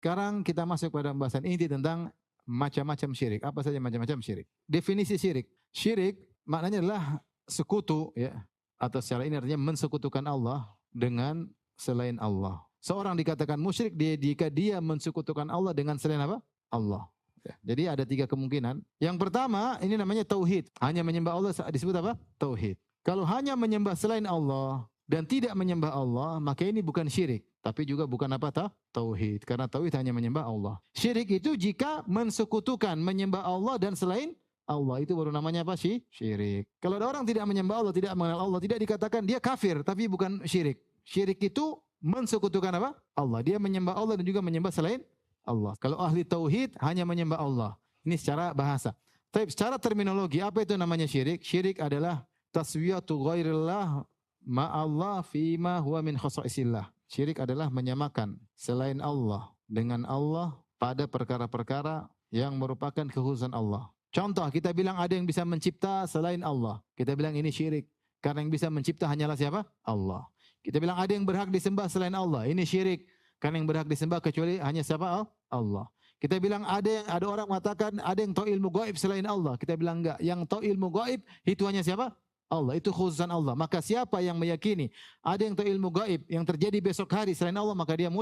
Sekarang kita masuk pada pembahasan inti tentang macam-macam syirik. Apa saja macam-macam syirik? Definisi syirik. Syirik maknanya adalah sekutu, ya, atau secara ini artinya mensekutukan Allah dengan selain Allah. Seorang dikatakan musyrik jika dia mensekutukan Allah dengan selain apa? Allah. Ya, jadi ada 3 kemungkinan. Yang pertama, ini namanya tauhid. Hanya menyembah Allah disebut apa? Tauhid. Kalau hanya menyembah selain Allah dan tidak menyembah Allah, maka ini bukan syirik. Tapi juga bukan apa? Tauhid. Karena tauhid hanya menyembah Allah. Syirik itu jika mensekutukan menyembah Allah dan selain Allah, itu baru namanya apa sih? Syirik. Kalau ada orang tidak menyembah Allah, tidak mengenal Allah, tidak dikatakan dia kafir, tapi bukan syirik. Syirik itu mensekutukan apa? Allah. Dia menyembah Allah dan juga menyembah selain Allah. Kalau ahli tauhid hanya menyembah Allah. Ini secara bahasa. Tapi secara terminologi, apa itu namanya syirik? Syirik adalah taswiyatu ghairillah ma'allah fima huwa min khasaisillah. Syirik adalah menyamakan selain Allah dengan Allah pada perkara-perkara yang merupakan kekhususan Allah. Contoh, kita bilang ada yang bisa mencipta selain Allah. Kita bilang ini syirik. Karena yang bisa mencipta hanyalah siapa? Allah. Kita bilang ada yang berhak disembah selain Allah. Ini syirik. Karena yang berhak disembah kecuali hanya siapa? Allah. Kita bilang ada orang mengatakan ada yang tahu ilmu gaib selain Allah. Kita bilang enggak. Yang tahu ilmu gaib itu hanya siapa? Allah. Itu khususan Allah. Maka siapa yang meyakini ada yang tahu ilmu gaib yang terjadi besok hari selain Allah, maka dia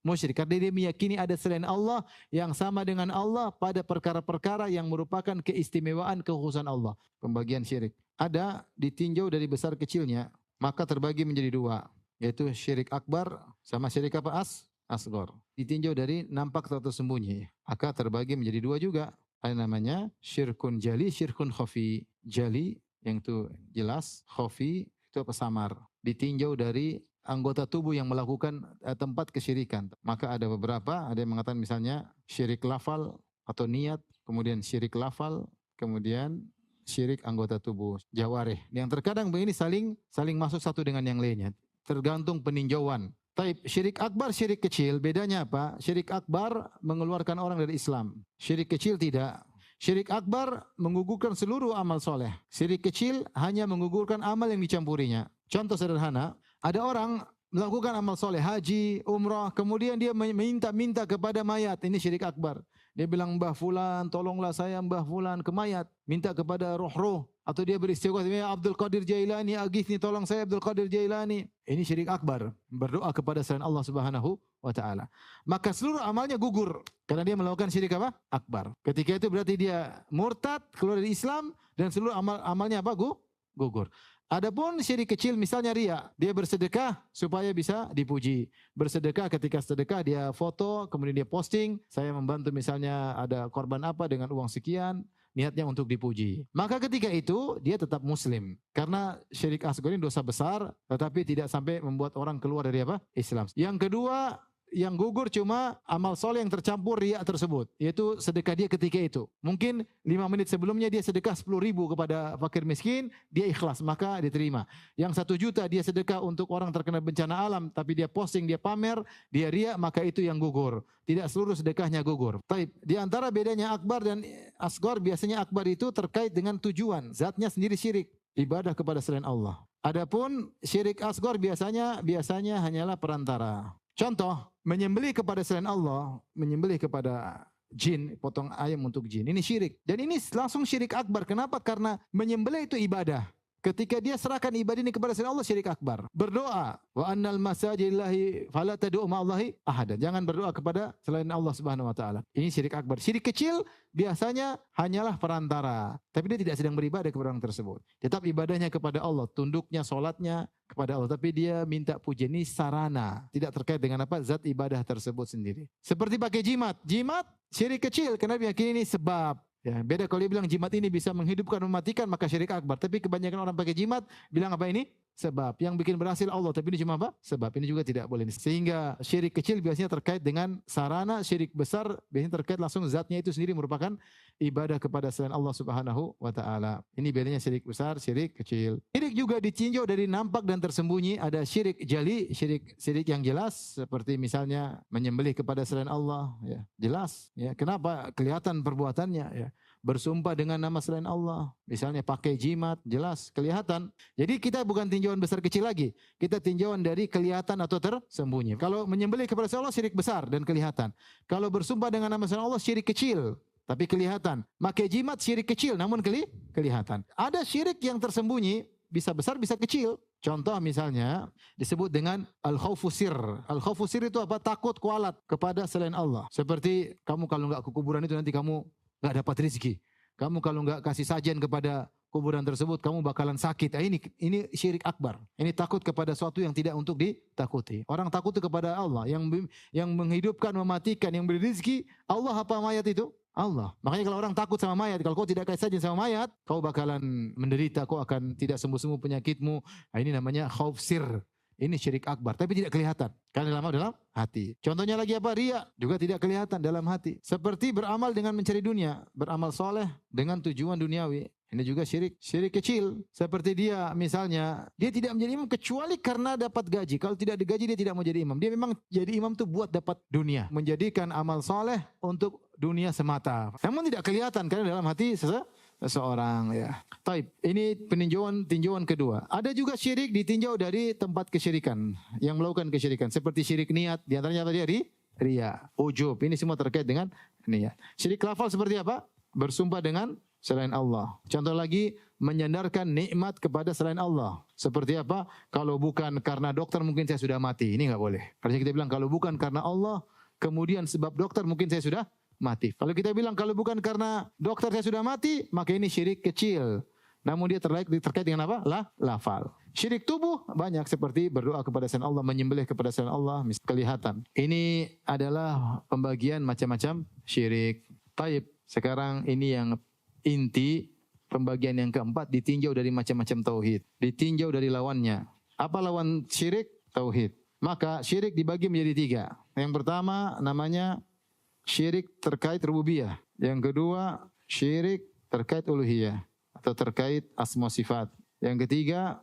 musyrik. Karena dia meyakini ada selain Allah yang sama dengan Allah pada perkara-perkara yang merupakan keistimewaan kekhususan Allah. Pembagian syirik. Ada ditinjau dari besar kecilnya, maka terbagi menjadi 2. Yaitu syirik akbar sama syirik apa? Asghar. Ditinjau dari nampak atau tersembunyi, maka terbagi menjadi 2 juga. Ada namanya syirkun jali, syirkun khafi. Jali yang itu jelas, khafi itu apa? Samar. Ditinjau dari anggota tubuh yang melakukan tempat kesyirikan. Maka ada beberapa, ada yang mengatakan misalnya syirik lafal atau niat, kemudian syirik lafal, kemudian syirik anggota tubuh, jawarih. Yang terkadang begini saling masuk satu dengan yang lainnya. Tergantung peninjauan. Taib, syirik akbar, syirik kecil, bedanya apa? Syirik akbar mengeluarkan orang dari Islam. Syirik kecil tidak. Syirik akbar menggugurkan seluruh amal soleh. Syirik kecil hanya menggugurkan amal yang dicampurinya. Contoh sederhana, ada orang melakukan amal soleh, haji, umrah, kemudian dia minta kepada mayat. Ini syirik akbar. Dia bilang, Mbah Fulan, tolonglah saya Mbah Fulan ke mayat. Minta kepada roh-roh. Atau dia beristighosah, ya Abdul Qadir Jailani, aghithni, tolong saya Abdul Qadir Jailani. Ini syirik akbar. Berdoa kepada selain Allah Subhanahu wa ta'ala. Maka seluruh amalnya gugur. Karena dia melakukan syirik apa? Akbar. Ketika itu berarti dia murtad, keluar dari Islam, dan seluruh amalnya apa? Gugur. Adapun syirik kecil misalnya riya, dia bersedekah supaya bisa dipuji. Bersedekah, ketika sedekah dia foto, kemudian dia posting, saya membantu misalnya ada korban apa dengan uang sekian, niatnya untuk dipuji. Maka ketika itu dia tetap muslim. Karena syirik asghar ini dosa besar, tetapi tidak sampai membuat orang keluar dari apa? Islam. Yang kedua, yang gugur cuma amal soleh yang tercampur riya tersebut, yaitu sedekah dia ketika itu. Mungkin 5 menit sebelumnya dia sedekah 10.000 kepada fakir miskin, dia ikhlas, maka diterima. Yang 1 juta dia sedekah untuk orang terkena bencana alam, tapi dia posting, dia pamer, dia riya, maka itu yang gugur. Tidak seluruh sedekahnya gugur. Taib. Di antara bedanya akbar dan asghar, biasanya akbar itu terkait dengan tujuan, zatnya sendiri syirik, ibadah kepada selain Allah. Adapun syirik asghar biasanya hanyalah perantara. Contoh, menyembelih kepada selain Allah, menyembelih kepada jin, potong ayam untuk jin. Ini syirik. Dan ini langsung syirik akbar. Kenapa? Karena menyembelih itu ibadah. Ketika dia serahkan ibadah ini kepada selain Allah, syirik akbar. Berdoa, wa annal masajidillahi fala tad'u ma'allahi ahada. Jangan berdoa kepada selain Allah Subhanahu wa taala. Ini syirik akbar. Syirik kecil biasanya hanyalah perantara, tapi dia tidak sedang beribadah kepada orang tersebut. Tetap ibadahnya kepada Allah, tunduknya, salatnya kepada Allah, tapi dia minta pujian. Ini sarana, tidak terkait dengan apa? Zat ibadah tersebut sendiri. Seperti pakai jimat. Jimat syirik kecil karena meyakini ini sebab. Ya, beda kalau dia bilang jimat ini bisa menghidupkan, mematikan, maka syirik akbar. Tapi kebanyakan orang pakai jimat bilang apa ini? Sebab. Yang bikin berhasil Allah, tapi ini cuma apa? Sebab. Ini juga tidak boleh. Sehingga syirik kecil biasanya terkait dengan sarana, syirik besar biasanya terkait langsung zatnya itu sendiri merupakan ibadah kepada selain Allah Subhanahu wa taala. Ini bedanya syirik besar, syirik kecil. Syirik juga ditinjau dari nampak dan tersembunyi. Ada syirik jali, syirik yang jelas, seperti misalnya menyembelih kepada selain Allah, ya. Jelas, ya. Kenapa? Kelihatan perbuatannya, ya. bersumpah dengan nama selain Allah. Misalnya pakai jimat, jelas, kelihatan. Jadi kita bukan tinjauan besar kecil lagi. Kita tinjauan dari kelihatan atau tersembunyi. Kalau menyembelih kepada selain Allah syirik besar dan kelihatan. Kalau bersumpah dengan nama selain Allah syirik kecil tapi kelihatan. Pakai jimat syirik kecil namun kelihatan. Ada syirik yang tersembunyi, bisa besar bisa kecil. Contoh misalnya disebut dengan al-khaufusir. Al-khaufusir itu apa? Takut kualat kepada selain Allah. Seperti kamu kalau enggak ke kuburan itu nanti kamu enggak dapat rezeki. Kamu kalau enggak kasih sajian kepada kuburan tersebut kamu bakalan sakit. Ini syirik akbar. Ini takut kepada sesuatu yang tidak untuk ditakuti. Orang takut kepada Allah yang menghidupkan, mematikan, yang beri rezeki. Allah apa mayat itu? Allah. Makanya kalau orang takut sama mayat, kalau kau tidak kasih sajian sama mayat, kau bakalan menderita, kau akan tidak sembuh-sembuh penyakitmu. Nah, ini namanya khauf sir. Ini syirik akbar, tapi tidak kelihatan. Karena dalam hati. Contohnya lagi apa? Riya. Juga tidak kelihatan dalam hati. Seperti beramal dengan mencari dunia. Beramal soleh dengan tujuan duniawi. Ini juga syirik kecil. Seperti dia misalnya, dia tidak menjadi imam kecuali karena dapat gaji. Kalau tidak digaji dia tidak mau jadi imam. Dia memang jadi imam itu buat dapat dunia. Menjadikan amal soleh untuk dunia semata. Namun tidak kelihatan karena dalam hati seseorang ya. Taib. Ini tinjauan kedua. Ada juga syirik ditinjau dari tempat kesyirikan. Yang melakukan kesyirikan. Seperti syirik niat. Di antaranya apa dia? Riya. Ujub. Ini semua terkait dengan niat. Syirik lafal seperti apa? Bersumpah dengan selain Allah. Contoh lagi, menyandarkan nikmat kepada selain Allah. Seperti apa? Kalau bukan karena dokter mungkin saya sudah mati. Ini enggak boleh. Karena kita bilang kalau bukan karena Allah, kemudian sebab dokter mungkin saya sudah mati. Kalau kita bilang kalau bukan karena dokter saya sudah mati, maka ini syirik kecil. Namun dia terkait dengan apa? Lafal. Syirik tubuh banyak seperti berdoa kepada selain Allah, menyembelih kepada selain Allah, kelihatan. Ini adalah pembagian macam-macam syirik. Taib. Sekarang ini yang inti pembagian yang keempat ditinjau dari macam-macam tauhid. Ditinjau dari lawannya. Apa lawan syirik? Tauhid. Maka syirik dibagi menjadi 3. Yang pertama namanya syirik terkait rububiyah. Yang kedua syirik terkait uluhiyah atau terkait asma sifat. Yang ketiga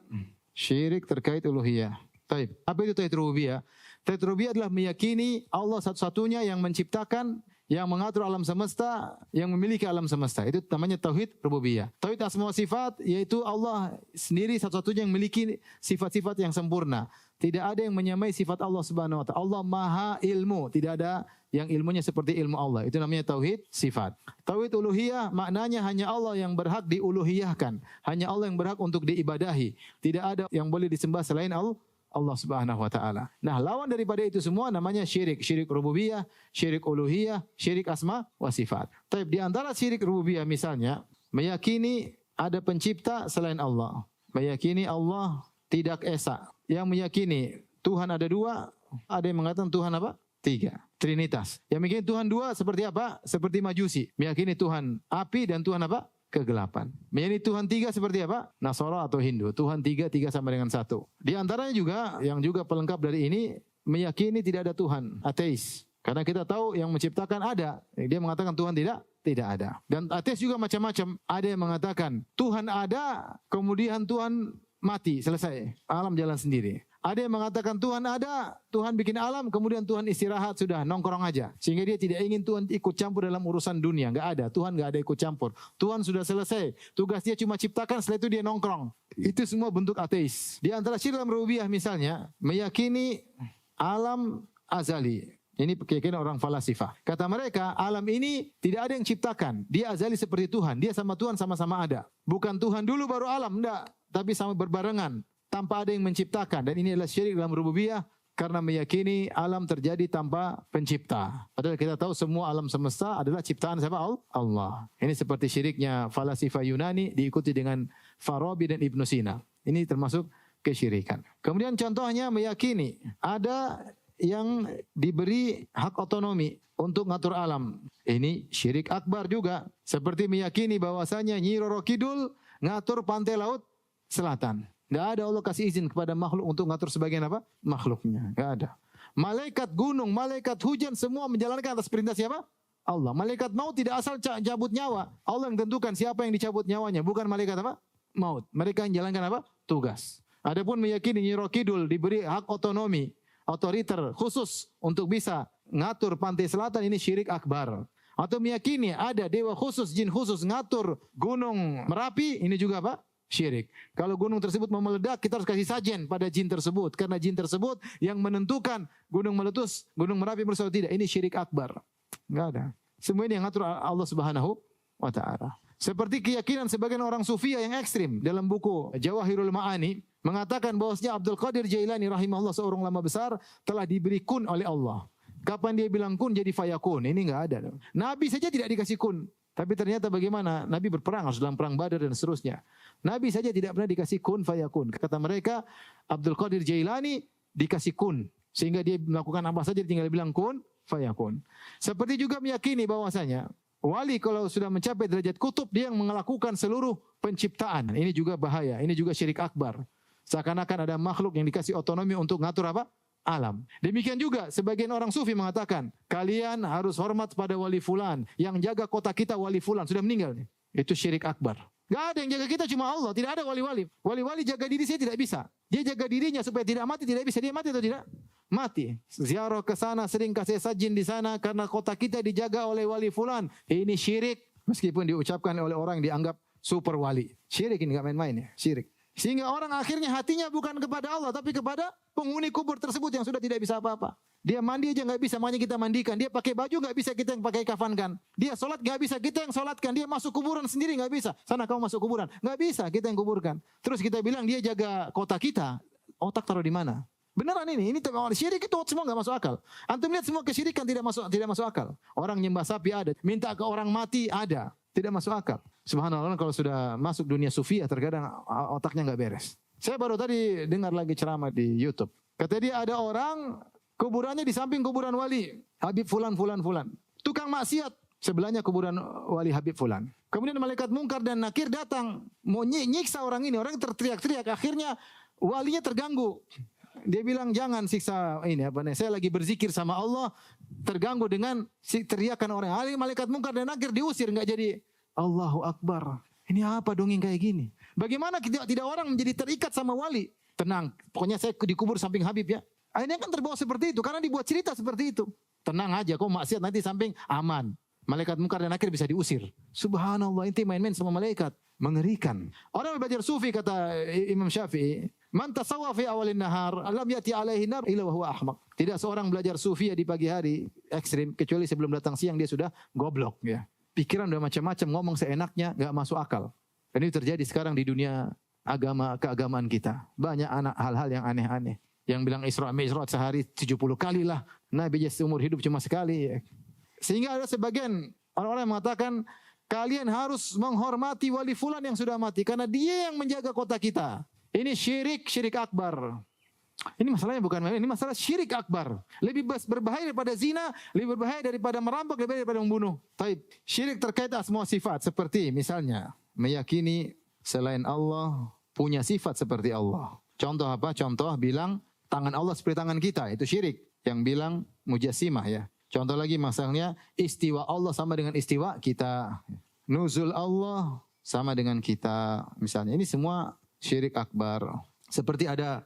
syirik terkait uluhiyah. Taib. Apa itu tauhid rububiyah? Tauhid rububiyah adalah meyakini Allah satu-satunya yang menciptakan, yang mengatur alam semesta, yang memiliki alam semesta. Itu namanya tauhid rububiyah. Tauhid asma wa sifat yaitu Allah sendiri satu-satunya yang memiliki sifat-sifat yang sempurna. Tidak ada yang menyamai sifat Allah Subhanahu wa taala. Allah Maha Ilmu, tidak ada yang ilmunya seperti ilmu Allah. Itu namanya tauhid sifat. Tauhid uluhiyah maknanya hanya Allah yang berhak diuluhiyahkan, hanya Allah yang berhak untuk diibadahi. Tidak ada yang boleh disembah selain Allah Subhanahu wa taala. Nah, lawan daripada itu semua namanya syirik. Syirik rububiyah, syirik uluhiyah, syirik asma wa sifat. Tapi di antara syirik rububiyah misalnya, meyakini ada pencipta selain Allah. Meyakini Allah tidak esa. Yang meyakini Tuhan ada 2, ada yang mengatakan Tuhan apa? 3. Trinitas. Yang meyakini Tuhan 2 seperti apa? Seperti Majusi. Meyakini Tuhan api dan Tuhan apa? Kegelapan. Meyakini Tuhan 3 seperti apa? Nasara atau Hindu. Tuhan 3 sama dengan 1. Di antaranya juga, yang juga pelengkap dari ini, meyakini tidak ada Tuhan. Ateis. Karena kita tahu yang menciptakan ada. Dia mengatakan Tuhan tidak ada. Dan ateis juga macam-macam. Ada yang mengatakan Tuhan ada, kemudian Tuhan mati, selesai. Alam jalan sendiri. Ada yang mengatakan Tuhan ada, Tuhan bikin alam, kemudian Tuhan istirahat, sudah nongkrong aja. Sehingga dia tidak ingin Tuhan ikut campur dalam urusan dunia. Enggak ada, Tuhan enggak ada ikut campur. Tuhan sudah selesai, tugas dia cuma ciptakan, setelah itu dia nongkrong. Itu semua bentuk ateis. Di antara syirik dalam rububiyah misalnya, meyakini alam azali. Ini keyakinan orang falasifah. Kata mereka, alam ini tidak ada yang ciptakan. Dia azali seperti Tuhan. Dia sama Tuhan sama-sama ada. Bukan Tuhan dulu baru alam, enggak. Tapi sama berbarengan. Tanpa ada yang menciptakan. Dan ini adalah syirik dalam rububiyah. Karena meyakini alam terjadi tanpa pencipta. Padahal kita tahu semua alam semesta adalah ciptaan siapa? Allah. Ini seperti syiriknya falasifah Yunani diikuti dengan Farabi dan Ibnu Sina. Ini termasuk kesyirikan. Kemudian contohnya meyakini ada yang diberi hak otonomi untuk ngatur alam. Ini syirik akbar juga. Seperti meyakini bahwasanya Nyi Roro Kidul ngatur pantai laut selatan. Tidak ada Allah kasih izin kepada makhluk untuk ngatur sebagian apa? Makhluknya. Tidak ada. Malaikat gunung, malaikat hujan semua menjalankan atas perintah siapa? Allah. Malaikat maut tidak asal cabut nyawa. Allah yang tentukan siapa yang dicabut nyawanya. Bukan malaikat apa? Maut. Mereka yang jalankan apa? Tugas. Adapun meyakini Nyi Roro Kidul diberi hak otonomi, otoriter khusus untuk bisa ngatur pantai selatan, ini syirik akbar. Atau meyakini ada dewa khusus, jin khusus ngatur gunung Merapi, ini juga apa? Syirik. Kalau gunung tersebut mau meledak, kita harus kasih sajen pada jin tersebut. Karena jin tersebut yang menentukan gunung meletus, gunung Merapi meletus atau tidak. Ini syirik akbar. Enggak ada. Semua ini yang ngatur Allah Subhanahu wa ta'ala. Seperti keyakinan sebagian orang Sufia yang ekstrim dalam buku Jawahirul Ma'ani mengatakan bahwasanya Abdul Qadir Jailani rahimahullah seorang ulama besar telah diberi kun oleh Allah. Kapan dia bilang kun jadi fayakun? Ini enggak ada. Nabi saja tidak dikasih kun. Tapi ternyata bagaimana? Nabi berperang harus dalam perang Badar dan seterusnya. Nabi saja tidak pernah dikasih kun fayakun. Kata mereka Abdul Qadir Jailani dikasih kun sehingga dia melakukan apa saja tinggal bilang kun fayakun. Seperti juga meyakini bahwasanya wali kalau sudah mencapai derajat kutub, dia yang melakukan seluruh penciptaan. Ini juga bahaya, ini juga syirik akbar. Seakan-akan ada makhluk yang dikasih otonomi untuk ngatur apa? Alam. Demikian juga sebagian orang sufi mengatakan, kalian harus hormat pada wali fulan. Yang jaga kota kita wali fulan, sudah meninggal. Itu syirik akbar. Gak ada yang jaga kita, cuma Allah. Tidak ada wali-wali. Wali-wali jaga diri saya tidak bisa. Dia jaga dirinya supaya tidak mati, tidak bisa. Dia mati atau tidak? Mati. Ziarah ke sana, sering kasih sajin di sana karena kota kita dijaga oleh wali fulan. Ini syirik meskipun diucapkan oleh orang yang dianggap super wali. Syirik ini enggak main-main ya, syirik. Sehingga orang akhirnya hatinya bukan kepada Allah tapi kepada penghuni kubur tersebut yang sudah tidak bisa apa-apa. Dia mandi aja enggak bisa, makanya kita mandikan. Dia pakai baju enggak bisa, kita yang pakai kafankan. Dia salat enggak bisa, kita yang salatkan. Dia masuk kuburan sendiri enggak bisa. Sana kamu masuk kuburan. Enggak bisa, kita yang kuburkan. Terus kita bilang dia jaga kota kita. Otak taruh di mana? Beneran ini syirik itu semua enggak masuk akal. Antum lihat semua kesyirikan tidak masuk akal. Orang nyembah sapi ada, minta ke orang mati ada, tidak masuk akal. Subhanallah, kalau sudah masuk dunia sufiyah terkadang otaknya enggak beres. Saya baru tadi dengar lagi ceramah di YouTube. Kata dia ada orang kuburannya di samping kuburan wali Habib fulan. Tukang maksiat sebelahnya kuburan wali Habib fulan. Kemudian malaikat mungkar dan nakir datang mau nyiksa orang ini. Orang terteriak-teriak, akhirnya walinya terganggu. Dia bilang jangan siksa ini apa nih? Saya lagi berzikir sama Allah, terganggu dengan teriakan orang. Malaikat mungkar dan nakir diusir, enggak jadi. Allahu Akbar. Ini apa dongeng kayak gini? Bagaimana tidak orang menjadi terikat sama wali? Tenang, pokoknya saya dikubur samping Habib ya. Akhirnya kan terbawa seperti itu karena dibuat cerita seperti itu. Tenang aja, kau maksiat nanti samping aman. Malaikat mungkar dan nakir bisa diusir. Subhanallah, inti main-main sama malaikat. Mengerikan. Orang belajar sufi kata Imam Syafi'i, man tasawwa fi awalin nahar, alam yati alaihi nar illa wa huwa ahmaq. Tidak seorang belajar sufi di pagi hari ekstrim kecuali sebelum datang siang dia sudah goblok ya. Pikiran udah macam-macam, ngomong seenaknya, enggak masuk akal. Dan ini terjadi sekarang di dunia keagamaan kita. Banyak hal-hal yang aneh-aneh. Yang bilang Isra Mi'raj sehari 70 kali lah. Nabi seumur hidup cuma sekali. Sehingga ada sebagian orang-orang yang mengatakan kalian harus menghormati wali fulan yang sudah mati karena dia yang menjaga kota kita. Ini syirik akbar. Ini masalahnya bukan main, ini masalah syirik akbar. Lebih berbahaya daripada zina, lebih berbahaya daripada merampok, lebih berbahaya daripada membunuh. Taib. Syirik terkait asma sifat seperti misalnya meyakini selain Allah punya sifat seperti Allah. Contoh apa? Contoh bilang tangan Allah seperti tangan kita, itu syirik. Yang bilang mujassimah ya. Contoh lagi masalahnya istiwa Allah sama dengan istiwa kita. Nuzul Allah sama dengan kita. Misalnya ini semua syirik akbar. Seperti ada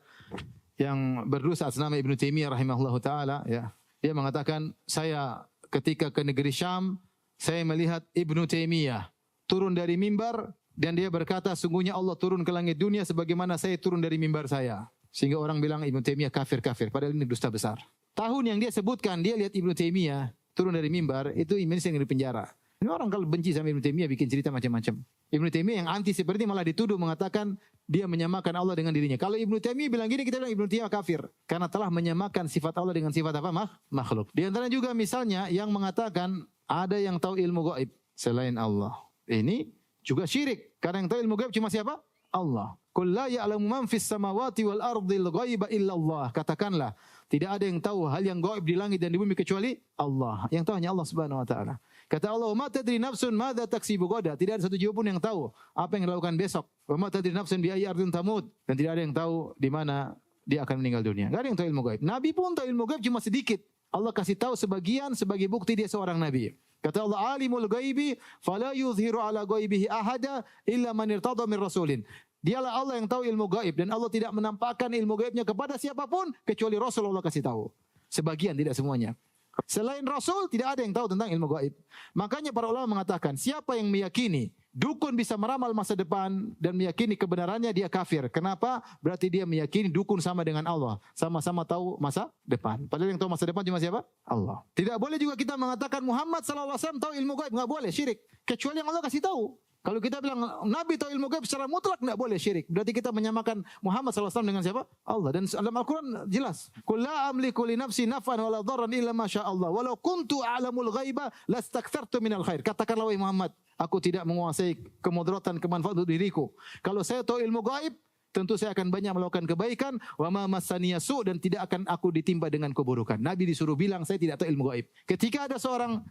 yang berdosa atas nama Ibnu Taimiyah rahimahullahu taala ya. Dia mengatakan saya ketika ke negeri Syam saya melihat Ibnu Taimiyah turun dari mimbar dan dia berkata sungguhnya Allah turun ke langit dunia sebagaimana saya turun dari mimbar saya. Sehingga orang bilang Ibnu Taimiyah kafir padahal ini dusta besar. Tahun yang dia sebutkan dia lihat Ibnu Taimiyah turun dari mimbar itu Indonesia yang di penjara. Ini orang kalau benci sama Ibnu Taimiyah bikin cerita macam-macam. Ibnu Taimiyah yang anti seperti malah dituduh mengatakan dia menyamakan Allah dengan dirinya. Kalau Ibnu Taimiyah bilang gini, kita bilang Ibnu Taimiyah kafir karena telah menyamakan sifat Allah dengan sifat apa? Makhluk. Di antara juga misalnya yang mengatakan ada yang tahu ilmu gaib selain Allah. Ini juga syirik. Karena yang tahu ilmu gaib cuma siapa? Allah. Qul la ya'lamu man fis samawati wal ardil ghaiba illa Allah. Katakanlah, tidak ada yang tahu hal yang gaib di langit dan di bumi kecuali Allah. Yang tahu hanya Allah Subhanahu wa taala. Kata Allah, "Ma tadri nafsun madza taksibu ghadan." Tidak ada satu jiwa pun yang tahu apa yang dilakukan besok. "Wa ma tadri nafsun bi ayyi ardin tamut." Dan tidak ada yang tahu di mana dia akan meninggal dunia. Enggak ada yang tahu ilmu gaib. Nabi pun tahu ilmu gaib cuma sedikit. Allah kasih tahu sebagian sebagai bukti dia seorang nabi. Kata Allah, "Alimul ghaibi fala yuzhiru ala ghaibihi ahada illa man irtada min rasulin." Dialah Allah yang tahu ilmu gaib dan Allah tidak menampakkan ilmu gaibnya kepada siapapun kecuali Rasul Allah kasih tahu. Sebagian, tidak semuanya. Selain Rasul tidak ada yang tahu tentang ilmu gaib. Makanya para ulama mengatakan siapa yang meyakini dukun bisa meramal masa depan dan meyakini kebenarannya, dia kafir. Kenapa? Berarti dia meyakini dukun sama dengan Allah, sama-sama tahu masa depan. Padahal yang tahu masa depan cuma siapa? Allah. Tidak boleh juga kita mengatakan Muhammad sallallahu alaihi wasallam tahu ilmu gaib, enggak boleh, syirik. Kecuali yang Allah kasih tahu. Kalau kita bilang Nabi tahu ilmu gaib secara mutlak, tidak boleh, syirik. Berarti kita menyamakan Muhammad SAW dengan siapa? Allah. Dan dalam Al-Quran jelas. Qul la amliku li nafsi naf'an wa la dharran illa ma syaa Allah. Walau kuntu a'lamul ghaiba lastakthartu minal khair. Katakanlah wahai Muhammad, aku tidak menguasai kemudaratan, kemanfaatan untuk diriku. Kalau saya tahu ilmu gaib, tentu saya akan banyak melakukan kebaikan. Wa ma massaniya su', dan tidak akan aku ditimpa dengan keburukan. Nabi disuruh bilang saya tidak tahu ilmu gaib. Ketika ada seorang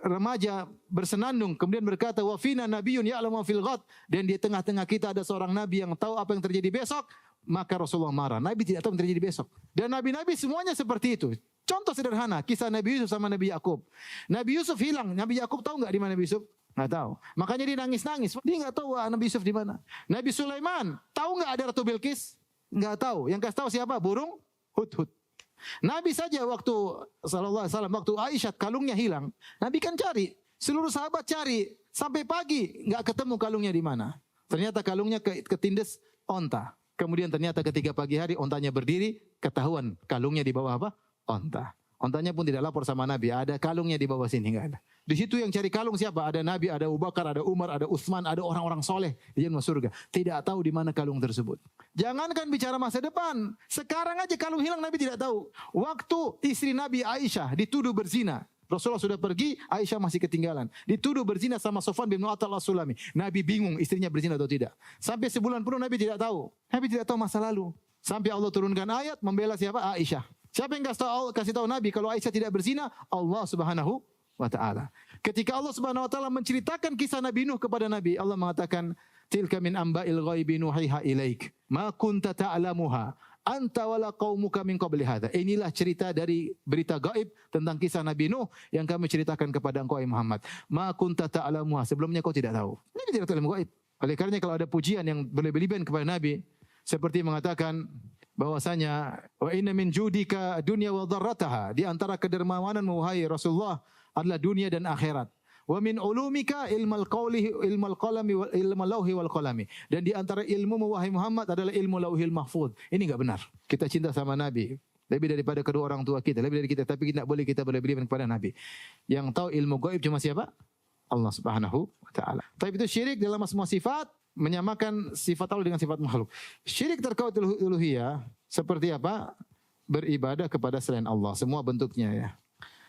remaja bersenandung kemudian berkata wa fina nabiyyun ya'lamu fil ghad, dan di tengah-tengah kita ada seorang nabi yang tahu apa yang terjadi besok, maka Rasulullah marah. Nabi tidak tahu yang terjadi besok. Dan nabi-nabi semuanya seperti itu. Contoh sederhana, kisah Nabi Yusuf sama Nabi Yakub. Nabi Yusuf hilang, Nabi Yakub tahu enggak di mana Nabi Yusuf? Enggak tahu. Makanya dia nangis-nangis. Dia enggak tahu Nabi Yusuf di mana. Nabi Sulaiman tahu enggak ada Ratu Bilqis? Enggak tahu. Yang kasih tahu siapa? Burung hudhud. Nabi saja waktu sallallahu alaihi wasallam, waktu Aisyah kalungnya hilang, Nabi kan cari, seluruh sahabat cari sampai pagi enggak ketemu kalungnya di mana. Ternyata kalungnya ketindes onta. Kemudian ternyata ketika pagi hari ontanya berdiri, ketahuan kalungnya di bawah apa? Onta. Ontanya pun tidak lapor sama Nabi, ada kalungnya di bawah sini, enggak ada. Di situ yang cari kalung siapa? Ada Nabi, ada Abu Bakar, ada Umar, ada Utsman, ada orang-orang soleh di dalam surga. Tidak tahu di mana kalung tersebut. Jangankan bicara masa depan, sekarang aja kalung hilang Nabi tidak tahu. Waktu istri Nabi Aisyah dituduh berzina, Rasulullah sudah pergi, Aisyah masih ketinggalan. Dituduh berzina sama Sofwan bin Mu'attal As-Sulami. Nabi bingung istrinya berzina atau tidak. Sampai sebulan penuh Nabi tidak tahu. Nabi tidak tahu masa lalu. Sampai Allah turunkan ayat membela siapa? Aisyah. Siapa yang kasih tahu Nabi kalau Aisyah tidak berzina? Allah Subhanahu wa taala. Ketika Allah Subhanahu wa taala menceritakan kisah Nabi Nuh kepada Nabi, Allah mengatakan, "Tilka min amba'il ghaibi nuhiha ilaik, ma kunta ta'lamuha anta wala qaumuka min qabli hadza." Inilah cerita dari berita gaib tentang kisah Nabi Nuh yang kami ceritakan kepada engkau Muhammad. Ma kunta ta'lamuha, sebelumnya kau tidak tahu. Nabi tidak tahu ilmu gaib. Oleh karenanya kalau ada pujian yang berlebihan kepada Nabi, seperti mengatakan bahwasanya wa inna min judika dunya wa dharrataha, di antara kedermawanan wahai Rasulullah adalah dunia dan akhirat. Wa min ulumika ilmal qalami wal ilmal lauhi wal qalami, dan di antara ilmu wahai Muhammad adalah ilmu lauhil mahfuz. Ini enggak benar. Kita cinta sama Nabi lebih daripada kedua orang tua kita, lebih dari kita, tapi tidak boleh kita berlebihan kepada Nabi. Yang tahu ilmu gaib cuma siapa? Allah Subhanahu wa taala. Tapi itu syirik dalam semua sifat, menyamakan sifat Allah dengan sifat makhluk. Syirik terkait uluhiyah seperti apa? Beribadah kepada selain Allah, semua bentuknya ya.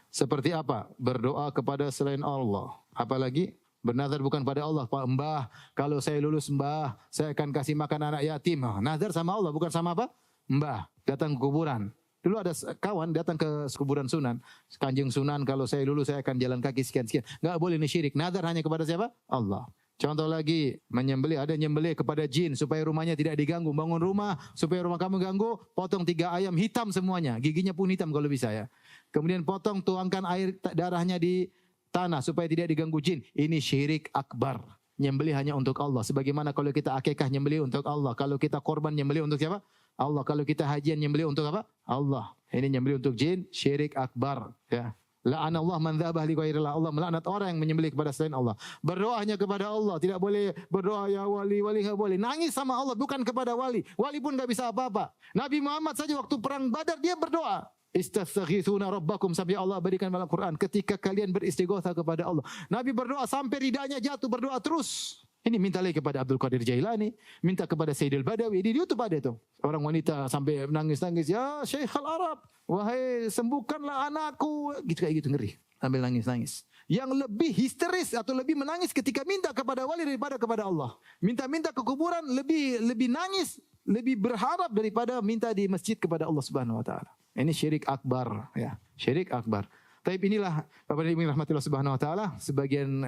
Seperti apa? Berdoa kepada selain Allah. Apalagi bernazar bukan pada Allah. Pak Mbah, kalau saya lulus Mbah, saya akan kasih makan anak yatim. Nazar sama Allah, bukan sama apa? Mbah, datang ke kuburan. Dulu ada kawan datang ke kuburan Sunan. Kanjeng Sunan, kalau saya lulus saya akan jalan kaki sekian-sekian. Enggak boleh, ini syirik. Nazar hanya kepada siapa? Allah. Contoh lagi, menyembelih, ada nyembelih kepada jin supaya rumahnya tidak diganggu. Bangun rumah supaya rumah kamu ganggu, potong 3 ayam hitam semuanya, giginya pun hitam kalau bisa ya. Kemudian potong, tuangkan air darahnya di tanah supaya tidak diganggu jin. Ini syirik akbar. Nyembelih hanya untuk Allah. Sebagaimana kalau kita akikah nyembelih untuk Allah. Kalau kita korban nyembelih untuk siapa? Allah. Kalau kita hajian nyembelih untuk apa? Allah. Ini nyembelih untuk jin, syirik akbar. Ya. La'anallah man dzabah li ghairillah. Allah melaknat orang yang menyembelih kepada selain Allah. Berdoa hanya kepada Allah, tidak boleh berdoa ya wali, wali enggak boleh. Nangis sama Allah bukan kepada wali. Wali pun enggak bisa apa-apa. Nabi Muhammad saja waktu perang Badar dia berdoa. Istaghitsuna rabbakum, sampai Allah berikan dalam Quran, ketika kalian beristighatsah kepada Allah. Nabi berdoa sampai ridanya jatuh, berdoa terus. Ini minta lagi kepada Abdul Qadir Jailani, minta kepada Sayyidil Badawi. Di YouTube ada itu. Orang wanita sampai nangis-nangis, ya Syekhul Arab, wahai sembuhkanlah anakku. Gitu kayak gitu, ngeri. Sambil nangis-nangis. Yang lebih histeris atau lebih menangis ketika minta kepada wali daripada kepada Allah. Minta-minta ke kuburan lebih nangis, lebih berharap daripada minta di masjid kepada Allah Subhanahu wa taala. Ini syirik akbar, ya. Syirik akbar. Tapi inilah Bapak dan Ibu yang rahmatillah Subhanahu wa taala, sebagian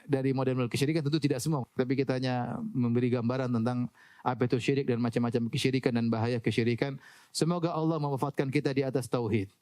dari model-model kesyirikan, tentu tidak semua, tapi kita hanya memberi gambaran tentang apa itu syirik dan macam-macam kesyirikan dan bahaya kesyirikan. Semoga Allah mewafatkan kita di atas tauhid.